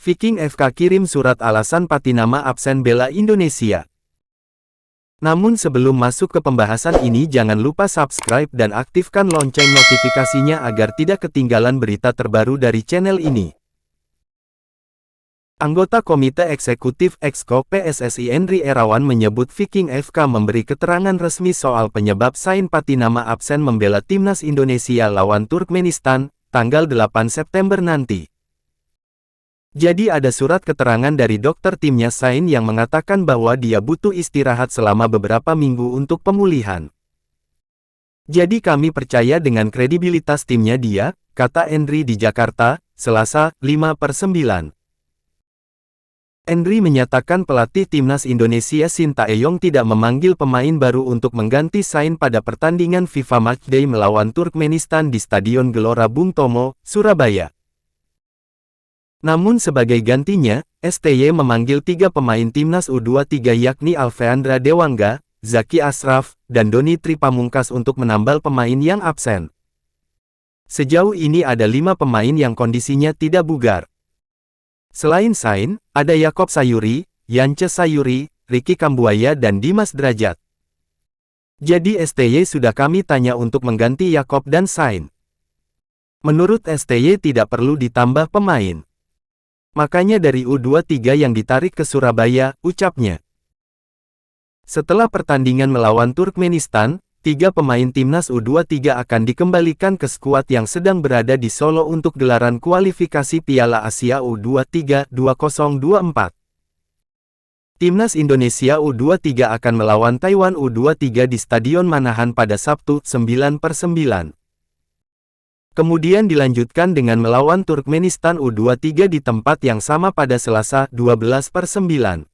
Viking FK kirim surat alasan Patinama absen bela Indonesia. Namun sebelum masuk ke pembahasan ini jangan lupa subscribe dan aktifkan lonceng notifikasinya agar tidak ketinggalan berita terbaru dari channel ini. Anggota Komite Eksekutif Exco PSSI Henry Irawan menyebut Viking FK memberi keterangan resmi soal penyebab Sain Patinama absen membela timnas Indonesia lawan Turkmenistan, tanggal 8 September nanti. Jadi ada surat keterangan dari dokter timnya Sain yang mengatakan bahwa dia butuh istirahat selama beberapa minggu untuk pemulihan. Jadi kami percaya dengan kredibilitas timnya dia, kata Henry di Jakarta, Selasa, 5/9. Henry menyatakan pelatih timnas Indonesia Sintayong tidak memanggil pemain baru untuk mengganti Sain pada pertandingan FIFA Matchday melawan Turkmenistan di Stadion Gelora Bung Tomo, Surabaya. Namun sebagai gantinya, STY memanggil 3 pemain timnas U23 yakni Alfeandra Dewangga, Zaki Ashraf, dan Doni Tripamungkas untuk menambal pemain yang absen. Sejauh ini ada 5 pemain yang kondisinya tidak bugar. Selain Sain, ada Yakob Sayuri, Yance Sayuri, Ricky Kambuaya dan Dimas Drajat. Jadi STY sudah kami tanya untuk mengganti Yakob dan Sain. Menurut STY tidak perlu ditambah pemain. Makanya dari U23 yang ditarik ke Surabaya, ucapnya. Setelah pertandingan melawan Turkmenistan, 3 pemain timnas U23 akan dikembalikan ke skuad yang sedang berada di Solo untuk gelaran kualifikasi Piala Asia U23 2024. Timnas Indonesia U23 akan melawan Taiwan U23 di Stadion Manahan pada Sabtu, 9/9. Kemudian dilanjutkan dengan melawan Turkmenistan U23 di tempat yang sama pada Selasa, 12/9.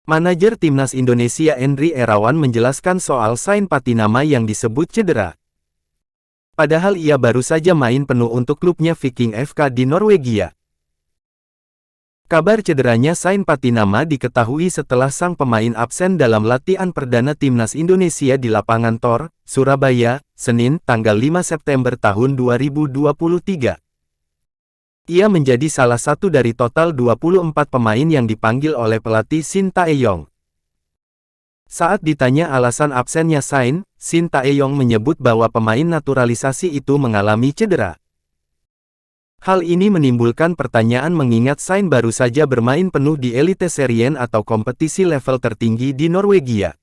Manajer Timnas Indonesia Henry Irawan menjelaskan soal Sain Patinama yang disebut cedera. Padahal ia baru saja main penuh untuk klubnya Viking FK di Norwegia. Kabar cederanya Sain Patinama diketahui setelah sang pemain absen dalam latihan perdana Timnas Indonesia di lapangan Tor, Surabaya, Senin, tanggal 5 September tahun 2023. Ia menjadi salah satu dari total 24 pemain yang dipanggil oleh pelatih Sintayong. Saat ditanya alasan absennya Sain, Sintayong menyebut bahwa pemain naturalisasi itu mengalami cedera. Hal ini menimbulkan pertanyaan mengingat Sain baru saja bermain penuh di Eliteserien atau kompetisi level tertinggi di Norwegia.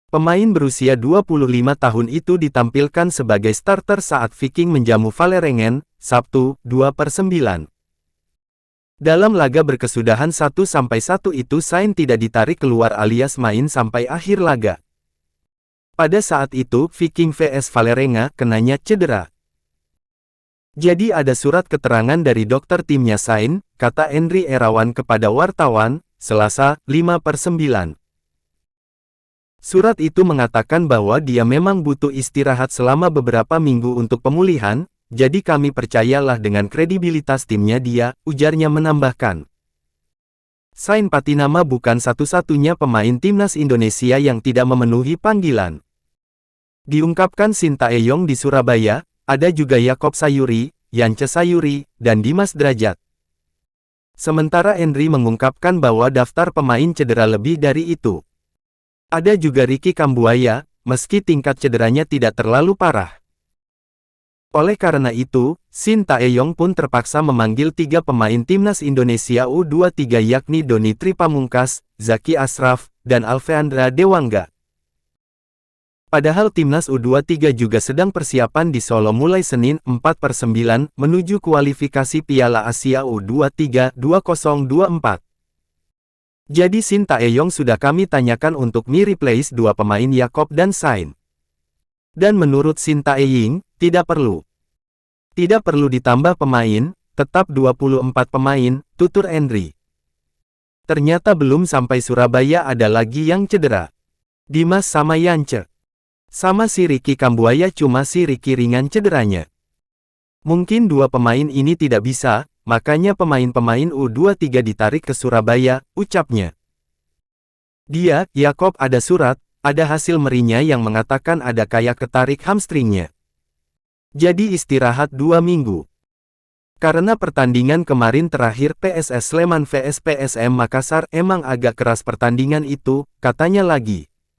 Pemain berusia 25 tahun itu ditampilkan sebagai starter saat Viking menjamu Vålerengen, Sabtu, 2/9. Dalam laga berkesudahan 1-1 itu Sain tidak ditarik keluar alias main sampai akhir laga. Pada saat itu Viking vs Vålerenga kenanya cedera. Jadi ada surat keterangan dari dokter timnya Sain, kata Henry Irawan kepada wartawan, Selasa, 5/9. Surat itu mengatakan bahwa dia memang butuh istirahat selama beberapa minggu untuk pemulihan, jadi kami percayalah dengan kredibilitas timnya dia, ujarnya menambahkan. Sain Patinama bukan satu-satunya pemain timnas Indonesia yang tidak memenuhi panggilan. Diungkapkan Sintayong di Surabaya, ada juga Yakob Sayuri, Yance Sayuri, dan Dimas Drajat. Sementara Henry mengungkapkan bahwa daftar pemain cedera lebih dari itu. Ada juga Ricky Kambuaya, meski tingkat cederanya tidak terlalu parah. Oleh karena itu, Sintayong pun terpaksa memanggil 3 pemain timnas Indonesia U23 yakni Doni Tripamungkas, Zaki Ashraf, dan Alfeandra Dewangga. Padahal timnas U23 juga sedang persiapan di Solo mulai Senin, 4/9, menuju kualifikasi Piala Asia U23 2024. Jadi Sintayong sudah kami tanyakan untuk replace 2 pemain Yakob dan Sain. Dan menurut Sintayong, tidak perlu. Tidak perlu ditambah pemain, tetap 24 pemain, tutur Henry. Ternyata belum sampai Surabaya ada lagi yang cedera. Dimas sama Yance. Sama si Ricky Kambuaya cuma si Ricky ringan cederanya. Mungkin 2 pemain ini tidak bisa, makanya pemain-pemain U23 ditarik ke Surabaya, ucapnya. Dia, Yakob ada surat, ada hasil merinya yang mengatakan ada kayak ketarik hamstringnya. Jadi istirahat 2 minggu. Karena pertandingan kemarin terakhir PSS Sleman vs PSM Makassar emang agak keras pertandingan itu, katanya lagi.